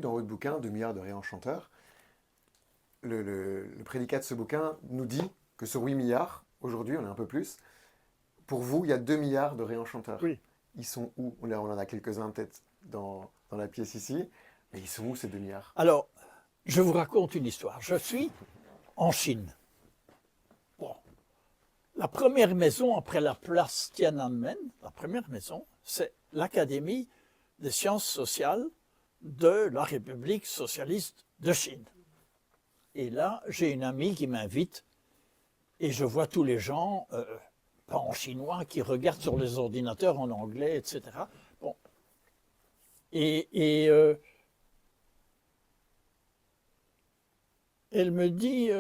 Dans votre bouquin, 2 milliards de réenchanteurs, le prédicat de ce bouquin nous dit que sur 8 milliards, aujourd'hui, on est un peu plus, pour vous, il y a 2 milliards de réenchanteurs. Oui. Ils sont où? On en a quelques-uns peut-être dans la pièce ici, mais ils sont où ces 2 milliards? Alors, je vous raconte une histoire. Je suis en Chine. Bon. La première maison après la place Tiananmen, la première maison, c'est l'Académie des sciences sociales de la République socialiste de Chine. Et là, j'ai une amie qui m'invite et je vois tous les gens, pas en chinois, qui regardent sur les ordinateurs en anglais, etc. Bon. Elle me dit,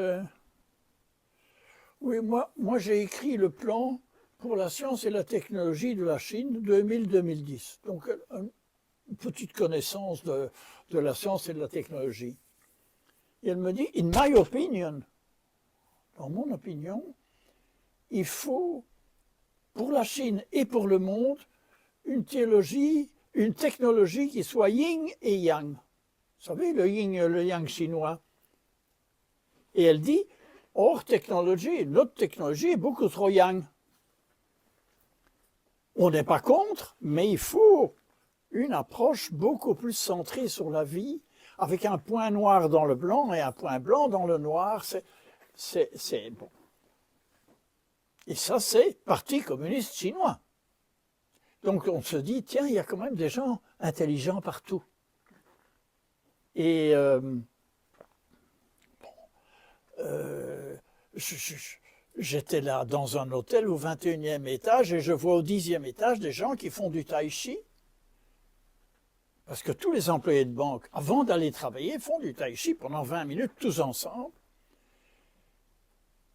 oui, moi j'ai écrit le plan pour la science et la technologie de la Chine 2000-2010. Donc une petite connaissance de la science et de la technologie. Et elle me dit, in my opinion, dans mon opinion, il faut, pour la Chine et pour le monde, une technologie qui soit yin et yang. Vous savez, le yin et le yang chinois. Et elle dit, notre technologie est beaucoup trop yang. On n'est pas contre, mais il faut une approche beaucoup plus centrée sur la vie, avec un point noir dans le blanc et un point blanc dans le noir. C'est bon. Et ça, c'est Parti communiste chinois. Donc on se dit, tiens, il y a quand même des gens intelligents partout. Et j'étais là dans un hôtel au 21e étage et je vois au 10e étage des gens qui font du tai chi. Parce que tous les employés de banque, avant d'aller travailler, font du tai chi pendant 20 minutes tous ensemble.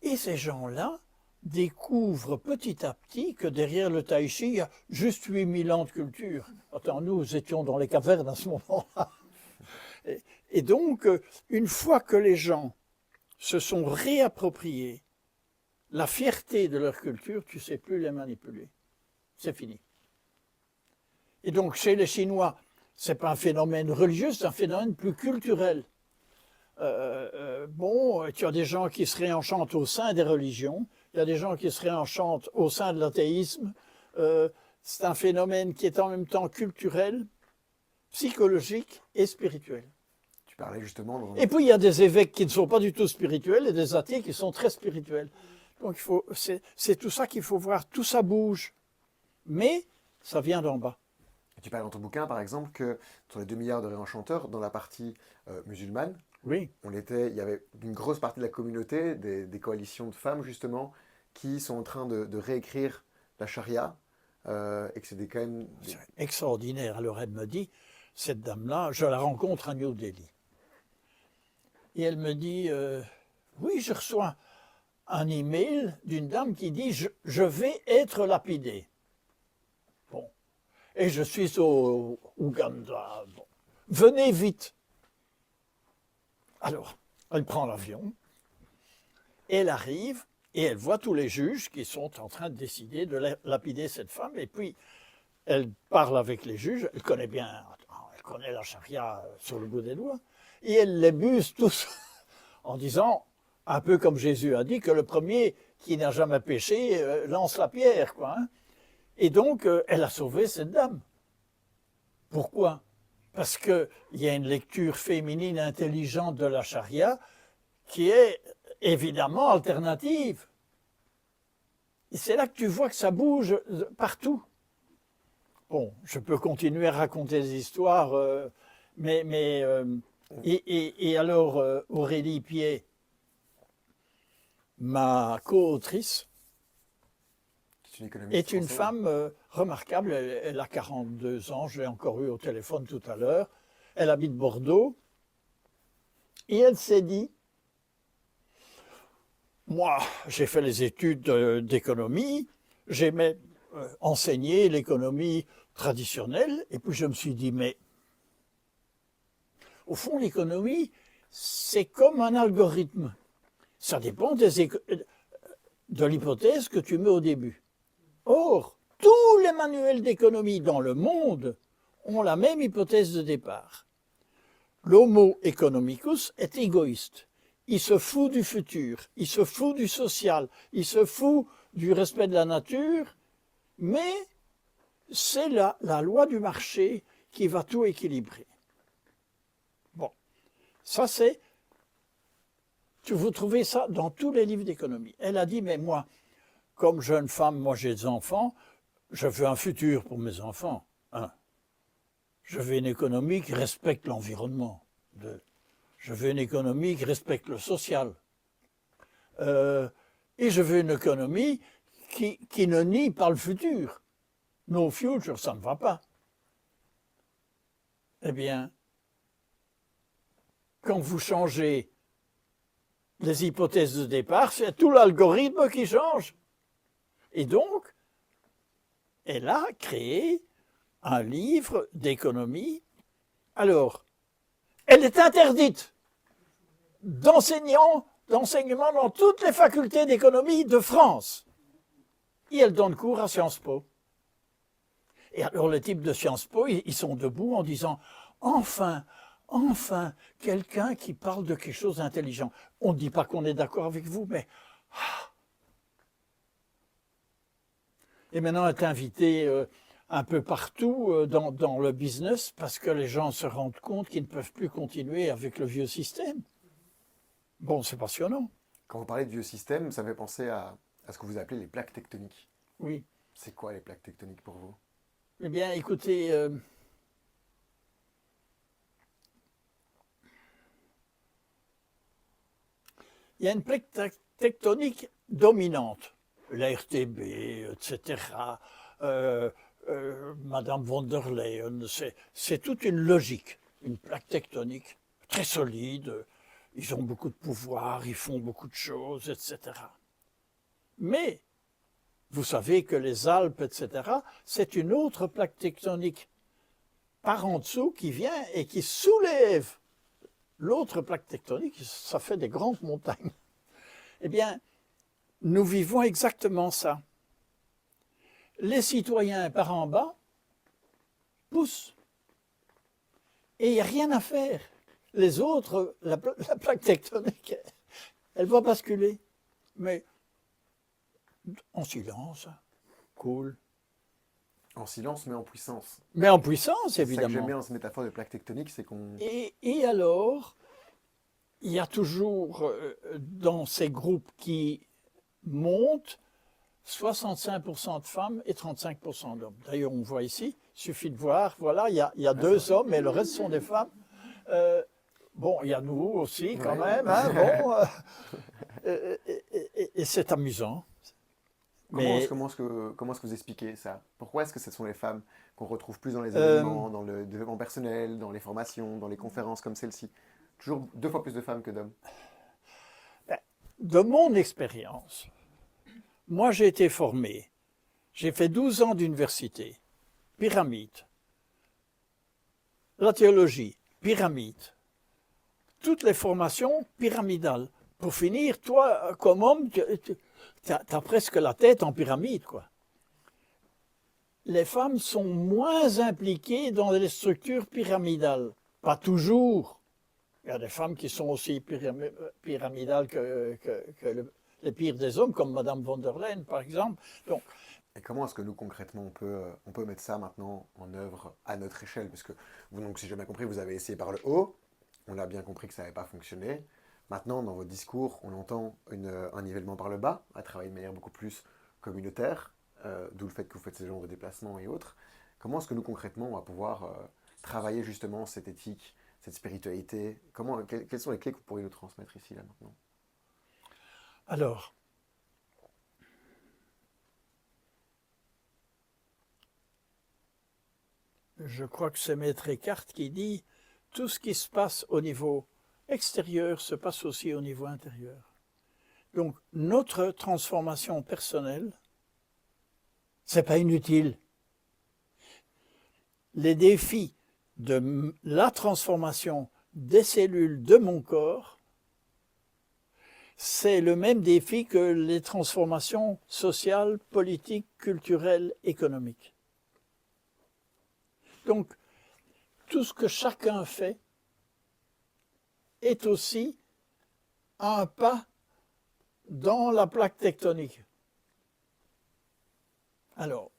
Et ces gens-là découvrent petit à petit que derrière le tai chi, il y a juste 8000 ans de culture. Attends, nous étions dans les cavernes à ce moment-là. Et donc, une fois que les gens se sont réappropriés la fierté de leur culture, tu ne sais plus les manipuler. C'est fini. Et donc, chez les Chinois, ce n'est pas un phénomène religieux, c'est un phénomène plus culturel. Bon, tu as des gens qui se réenchantent au sein des religions, il y a des gens qui se réenchantent au sein de l'athéisme. C'est un phénomène qui est en même temps culturel, psychologique et spirituel. Tu parlais justement... Et puis il y a des évêques qui ne sont pas du tout spirituels et des athées qui sont très spirituels. Donc c'est tout ça qu'il faut voir, tout ça bouge, mais ça vient d'en bas. Tu parles dans ton bouquin, par exemple, que sur les 2 milliards de réenchanteurs, dans la partie musulmane, oui. Il y avait une grosse partie de la communauté, des coalitions de femmes, justement, qui sont en train de réécrire la charia, et que c'était quand même... C'est extraordinaire. Alors elle me dit, cette dame-là, je la rencontre à New Delhi. Et elle me dit, oui, je reçois un email d'une dame qui dit, je vais être lapidée. Bon. Et je suis au Ouganda. Bon. Venez vite. Alors, elle prend l'avion, elle arrive et elle voit tous les juges qui sont en train de décider de lapider cette femme. Et puis, elle parle avec les juges, elle connaît la charia sur le bout des doigts, et elle les buse tous en disant, un peu comme Jésus a dit, que le premier qui n'a jamais péché lance la pierre, quoi. Hein. Et donc, elle a sauvé cette dame. Pourquoi? Parce qu'il y a une lecture féminine intelligente de la charia qui est évidemment alternative. Et c'est là que tu vois que ça bouge partout. Bon, je peux continuer à raconter des histoires, et alors Aurélie Pied, ma co-autrice, est une femme remarquable. Elle a 42 ans, je l'ai encore eu au téléphone tout à l'heure. Elle habite Bordeaux. Et elle s'est dit, moi, j'ai fait les études d'économie, j'aimais enseigner l'économie traditionnelle, et puis je me suis dit, mais au fond, l'économie, c'est comme un algorithme. Ça dépend de l'hypothèse que tu mets au début. Or, tous les manuels d'économie dans le monde ont la même hypothèse de départ. l'homo economicus est égoïste. Il se fout du futur, il se fout du social, il se fout du respect de la nature, mais c'est la loi du marché qui va tout équilibrer. Bon, ça c'est... Vous trouvez ça dans tous les livres d'économie. Elle a dit, mais moi, comme jeune femme, moi j'ai des enfants, je veux un futur pour mes enfants. Un. Je veux une économie qui respecte l'environnement. Deux. Je veux une économie qui respecte le social. Et je veux une économie qui ne nie pas le futur. No future, ça ne va pas. Eh bien, quand vous changez les hypothèses de départ, c'est tout l'algorithme qui change. Et donc, elle a créé un livre d'économie. Alors, elle est interdite d'enseignement dans toutes les facultés d'économie de France. Et elle donne cours à Sciences Po. Et alors les types de Sciences Po, ils sont debout en disant « Enfin, quelqu'un qui parle de quelque chose d'intelligent. » On ne dit pas qu'on est d'accord avec vous, mais... Et maintenant, elle est invitée un peu partout dans le business parce que les gens se rendent compte qu'ils ne peuvent plus continuer avec le vieux système. Bon, c'est passionnant. Quand vous parlez de vieux système, ça me fait penser à ce que vous appelez les plaques tectoniques. Oui. C'est quoi les plaques tectoniques pour vous? Eh bien, écoutez, il y a une plaque tectonique dominante, la RTB, etc., Madame von der Leyen, c'est toute une logique, une plaque tectonique très solide, ils ont beaucoup de pouvoir, ils font beaucoup de choses, etc. Mais, vous savez que les Alpes, etc., c'est une autre plaque tectonique par en dessous qui vient et qui soulève l'autre plaque tectonique, ça fait des grandes montagnes. Eh bien, nous vivons exactement ça. Les citoyens par en bas poussent et il n'y a rien à faire. Les autres, la plaque tectonique, elle va basculer, mais en silence, cool. En silence, mais en puissance. Mais en puissance, évidemment. C'est ça que j'aime bien dans cette métaphore de plaque tectonique, c'est qu'on... Et alors, il y a toujours dans ces groupes qui montent 65% de femmes et 35% d'hommes. D'ailleurs, on voit ici, il suffit de voir, voilà, il y a deux hommes et le reste sont des femmes. Bon, il y a nous aussi quand même, hein, bon, et c'est amusant. Comment est-ce que vous expliquez ça? Pourquoi est-ce que ce sont les femmes qu'on retrouve plus dans les événements, dans le développement personnel, dans les formations, dans les conférences comme celle-ci? Toujours 2 fois plus de femmes que d'hommes. De mon expérience, moi j'ai été formé, j'ai fait 12 ans d'université, pyramide, la théologie, pyramide, toutes les formations pyramidales. Pour finir, toi, comme homme, tu as presque la tête en pyramide, quoi. Les femmes sont moins impliquées dans les structures pyramidales. Pas toujours. Il y a des femmes qui sont aussi pyramidales que les pires des hommes, comme Madame von der Leyen, par exemple. Donc, et comment est-ce que nous, concrètement, on peut mettre ça maintenant en œuvre à notre échelle? Parce que, vous, donc, si j'ai bien compris, vous avez essayé par le haut, on a bien compris que ça n'avait pas fonctionné. Maintenant, dans votre discours, on entend un nivellement par le bas, à travailler de manière beaucoup plus communautaire, d'où le fait que vous faites ce genre de déplacements et autres. Comment est-ce que nous, concrètement, on va pouvoir travailler justement cette éthique, cette spiritualité? Quelles sont les clés que vous pourriez nous transmettre ici, là, maintenant? Alors, je crois que c'est Maître Eckhart qui dit « Tout ce qui se passe au niveau extérieur se passe aussi au niveau intérieur. » Donc, notre transformation personnelle, c'est pas inutile. Les défis de la transformation des cellules de mon corps, c'est le même défi que les transformations sociales, politiques, culturelles, économiques. Donc, tout ce que chacun fait est aussi un pas dans la plaque tectonique. Alors,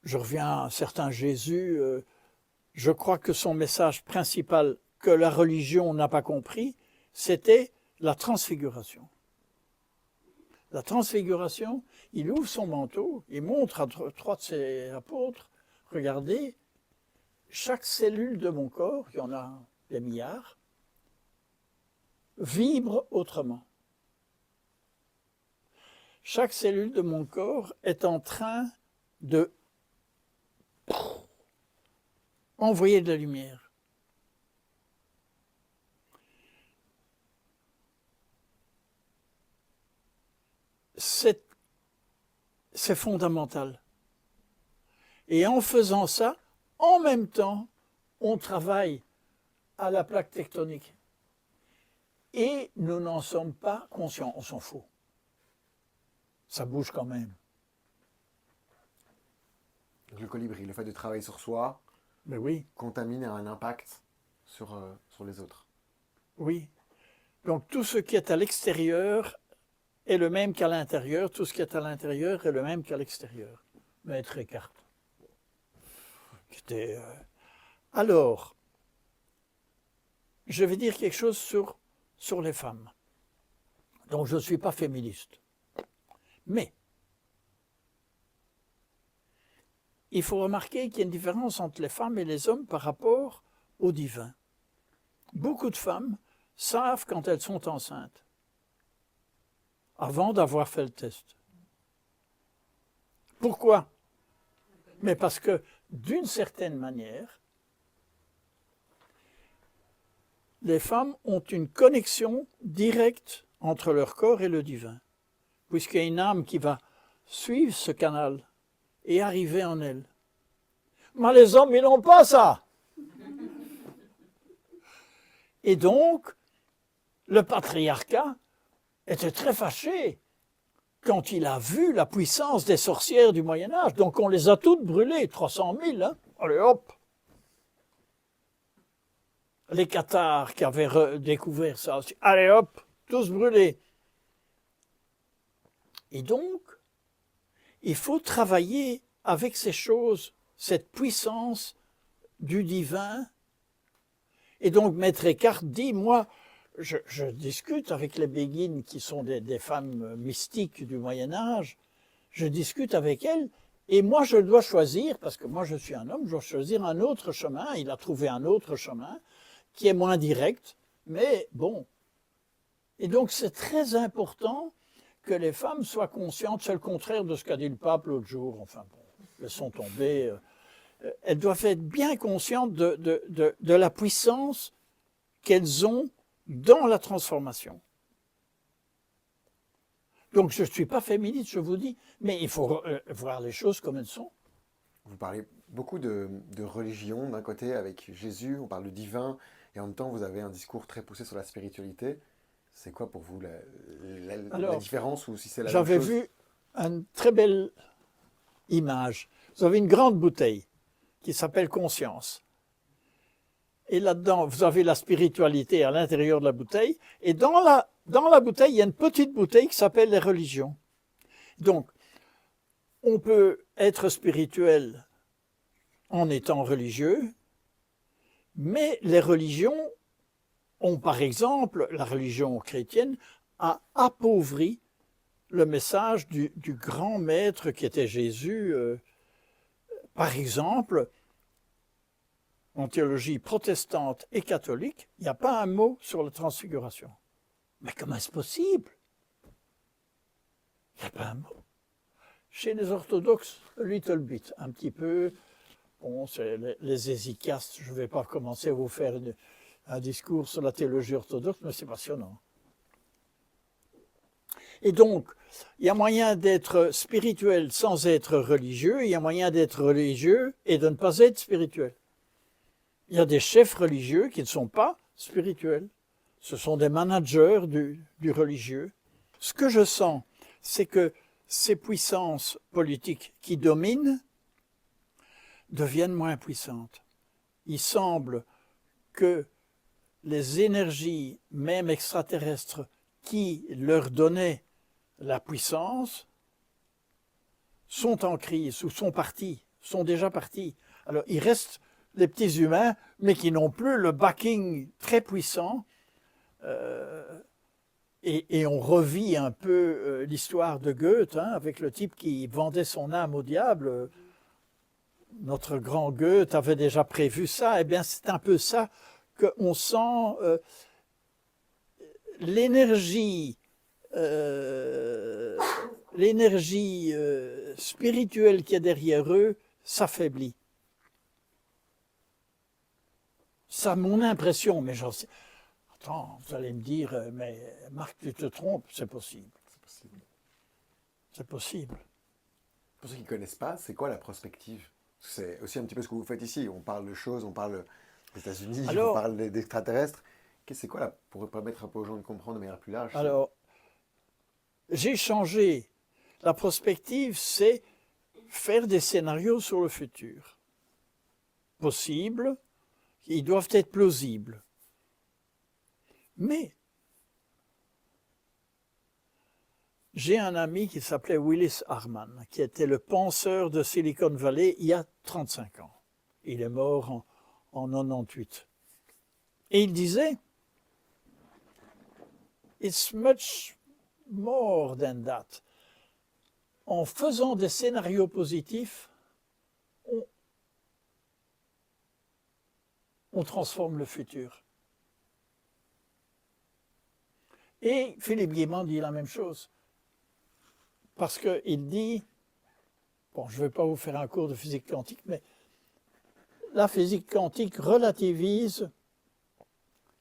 je reviens à un certain Jésus, je crois que son message principal que la religion n'a pas compris, c'était la transfiguration. La transfiguration, il ouvre son manteau, il montre à trois de ses apôtres, regardez, chaque cellule de mon corps, il y en a des milliards, vibre autrement. Chaque cellule de mon corps est en train de envoyer de la lumière. C'est fondamental. Et en faisant ça, en même temps, on travaille à la plaque tectonique. Et nous n'en sommes pas conscients, on s'en fout. Ça bouge quand même. Donc le colibri, le fait de travailler sur soi, Mais oui, contamine et a un impact sur les autres. oui. Donc tout ce qui est à l'extérieur est le même qu'à l'intérieur, tout ce qui est à l'intérieur est le même qu'à l'extérieur. Maître Eckhart. Alors, je vais dire quelque chose sur les femmes. Donc je ne suis pas féministe. Mais il faut remarquer qu'il y a une différence entre les femmes et les hommes par rapport au divin. Beaucoup de femmes savent quand elles sont enceintes, avant d'avoir fait le test. Pourquoi? Mais parce que, d'une certaine manière, les femmes ont une connexion directe entre leur corps et le divin, puisqu'il y a une âme qui va suivre ce canal et arriver en elle. Mais les hommes, ils n'ont pas ça. Et donc, le patriarcat était très fâché quand il a vu la puissance des sorcières du Moyen-Âge. Donc on les a toutes brûlées, 300 000. Hein. Allez hop. Les Cathares qui avaient découvert ça aussi. Allez hop, tous brûlés. Et donc, il faut travailler avec ces choses, cette puissance du divin. Et donc, Maître Eckhart dit, moi, je discute avec les béguines qui sont des femmes mystiques du Moyen-Âge, je discute avec elles, et moi je dois choisir, parce que moi je suis un homme, je dois choisir un autre chemin, il a trouvé un autre chemin, qui est moins direct, mais bon. Et donc c'est très important que les femmes soient conscientes, c'est le contraire de ce qu'a dit le pape l'autre jour, enfin bon, laissons tomber, elles doivent être bien conscientes de la puissance qu'elles ont dans la transformation. Donc je ne suis pas féministe, je vous dis, mais il faut voir les choses comme elles sont. Vous parlez beaucoup de religion d'un côté avec Jésus, on parle de divin, et en même temps vous avez un discours très poussé sur la spiritualité. C'est quoi pour vous la différence ou si c'est la même chose? J'avais vu une très belle image. Vous avez une grande bouteille qui s'appelle Conscience. Et là-dedans, vous avez la spiritualité à l'intérieur de la bouteille. Et dans la bouteille, il y a une petite bouteille qui s'appelle les religions. Donc, on peut être spirituel en étant religieux, mais les religions ont, par exemple, la religion chrétienne a appauvri le message du grand maître qui était Jésus. Par exemple, en théologie protestante et catholique, il n'y a pas un mot sur la transfiguration. Mais comment est-ce possible? Il n'y a pas un mot. Chez les orthodoxes, a little bit, un petit peu. Bon, c'est les hésicastes, je ne vais pas commencer à vous faire un discours sur la théologie orthodoxe, mais c'est passionnant. Et donc, il y a moyen d'être spirituel sans être religieux, il y a moyen d'être religieux et de ne pas être spirituel. Il y a des chefs religieux qui ne sont pas spirituels. Ce sont des managers du religieux. Ce que je sens, c'est que ces puissances politiques qui dominent deviennent moins puissantes. Il semble que les énergies, même extraterrestres, qui leur donnaient la puissance, sont en crise ou sont partis, sont déjà partis. Alors il reste les petits humains, mais qui n'ont plus le backing très puissant. Et on revit un peu l'histoire de Goethe, hein, avec le type qui vendait son âme au diable. Notre grand Goethe avait déjà prévu ça. Eh bien, c'est un peu ça qu'on sent. L'énergie spirituelle qui est derrière eux s'affaiblit. C'est mon impression, mais j'en sais. Attends, vous allez me dire, mais Marc, tu te trompes, c'est possible. C'est possible. C'est possible. Pour ceux qui ne connaissent pas, c'est quoi la prospective? C'est aussi un petit peu ce que vous faites ici. On parle de choses, on parle des États-Unis, on parle d'extraterrestres. C'est quoi, là, pour permettre un peu aux gens de comprendre de manière plus large? Alors, j'ai changé. La prospective, c'est faire des scénarios sur le futur. Possibles, ils doivent être plausibles. Mais, j'ai un ami qui s'appelait Willis Harman, qui était le penseur de Silicon Valley il y a 35 ans. Il est mort en 98. Et il disait, it's much more than that. En faisant des scénarios positifs, on transforme le futur. Et Philippe Guimand dit la même chose. Parce qu'il dit, bon, je ne vais pas vous faire un cours de physique quantique, mais la physique quantique relativise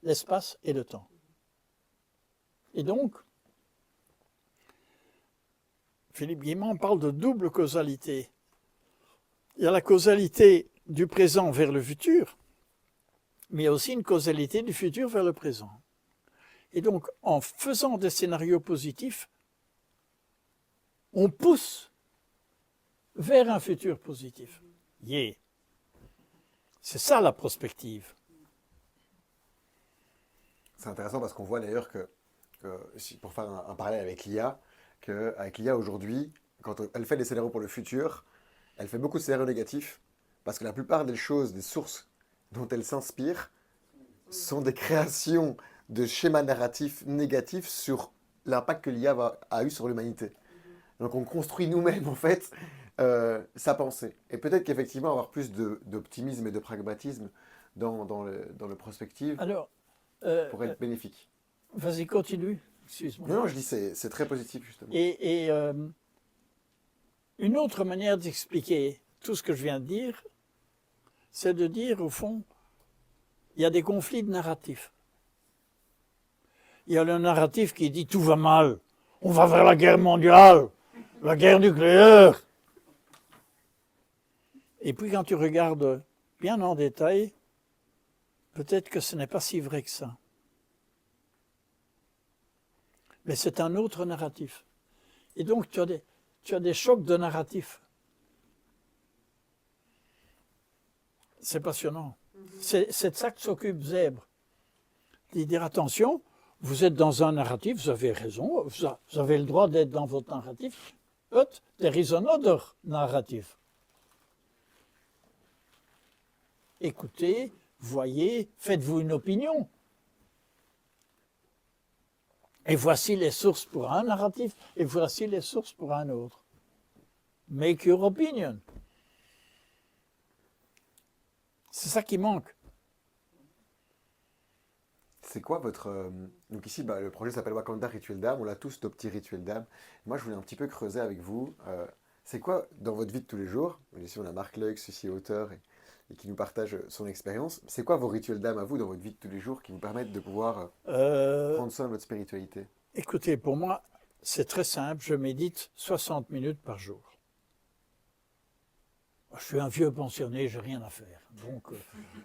l'espace et le temps. Et donc, Philippe Guimand parle de double causalité. Il y a la causalité du présent vers le futur, mais il y a aussi une causalité du futur vers le présent. Et donc, en faisant des scénarios positifs, on pousse vers un futur positif. Yeah. C'est ça la prospective. C'est intéressant parce qu'on voit d'ailleurs que, pour faire un parallèle avec l'IA, qu'avec l'IA aujourd'hui, quand elle fait des scénarios pour le futur, elle fait beaucoup de scénarios négatifs parce que la plupart des choses, des sources dont elle s'inspire, sont des créations de schémas narratifs négatifs sur l'impact que l'IA a eu sur l'humanité. Donc on construit nous-mêmes en fait sa pensée. Et peut-être qu'effectivement avoir plus d'optimisme et de pragmatisme dans le prospective pourrait être bénéfique. Vas-y, continue. Excuse-moi. Non, je dis c'est très positif justement. Et une autre manière d'expliquer tout ce que je viens de dire, c'est de dire au fond, il y a des conflits de narratifs. Il y a le narratif qui dit tout va mal, on va vers la guerre mondiale, la guerre nucléaire. Et puis quand tu regardes bien en détail, peut-être que ce n'est pas si vrai que ça. Mais c'est un autre narratif. Et donc tu as des chocs de narratifs. C'est passionnant. C'est de ça que s'occupe Zèbre. De dire attention, vous êtes dans un narratif, vous avez raison, vous avez le droit d'être dans votre narratif, but there is another narrative. Écoutez, voyez, faites-vous une opinion. Et voici les sources pour un narratif, et voici les sources pour un autre. Make your opinion. C'est ça qui manque. C'est quoi votre... Donc ici, le projet s'appelle Wakanda Rituel d'âme. On a tous nos petits rituels d'âme. Moi, je voulais un petit peu creuser avec vous. C'est quoi, dans votre vie de tous les jours, ici on a Marc Leux, ici auteur, et qui nous partage son expérience. C'est quoi vos rituels d'âme à vous, dans votre vie de tous les jours, qui vous permettent de pouvoir prendre soin de votre spiritualité? Écoutez, pour moi, c'est très simple. Je médite 60 minutes par jour. Je suis un vieux pensionné, j'ai rien à faire. Donc,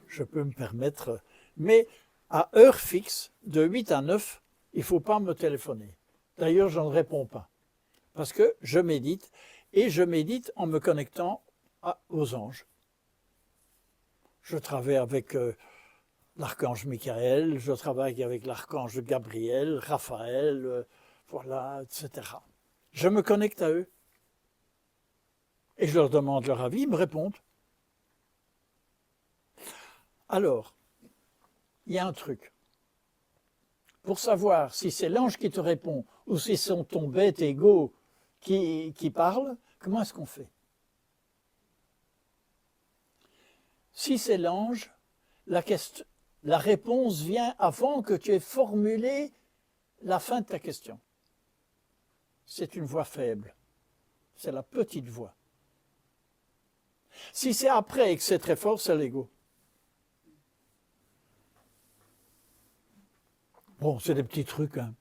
je peux me permettre... Mais à heure fixe, de 8 à 9, il ne faut pas me téléphoner. D'ailleurs, je ne réponds pas. Parce que je médite, et je médite en me connectant aux anges. Je travaille avec l'archange Michael, je travaille avec l'archange Gabriel, Raphaël, voilà, etc. Je me connecte à eux et je leur demande leur avis, ils me répondent. Alors, il y a un truc. Pour savoir si c'est l'ange qui te répond ou si c'est ton bête ego qui parle, comment est-ce qu'on fait? Si c'est l'ange, la réponse vient avant que tu aies formulé la fin de ta question. C'est une voix faible. C'est la petite voix. Si c'est après et que c'est très fort, c'est l'ego. Bon, c'est des petits trucs. Hein.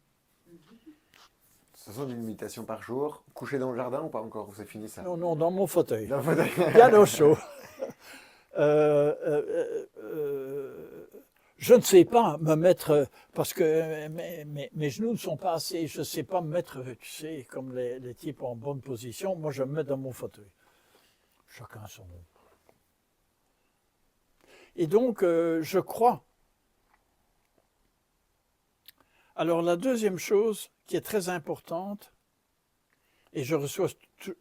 Ce sont une méditation par jour. Coucher dans le jardin ou pas encore? Ou c'est fini ça? Non, non, dans mon fauteuil. Dans le fauteuil. Bien au chaud. Je ne sais pas me mettre, parce que mes genoux ne sont pas assez, je ne sais pas me mettre, tu sais, comme les types en bonne position. Moi, je me mets dans mon fauteuil. Chacun son. Et donc, je crois. Alors, la deuxième chose qui est très importante, et je reçois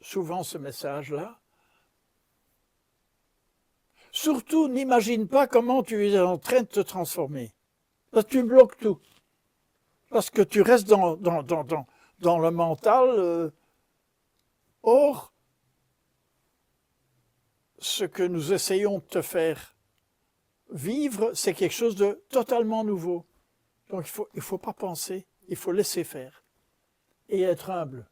souvent ce message-là, surtout, n'imagine pas comment tu es en train de te transformer. Parce que tu bloques tout. Parce que tu restes dans le mental. Or, ce que nous essayons de te faire vivre, c'est quelque chose de totalement nouveau. Donc, il faut pas penser, il faut laisser faire. Et être humble.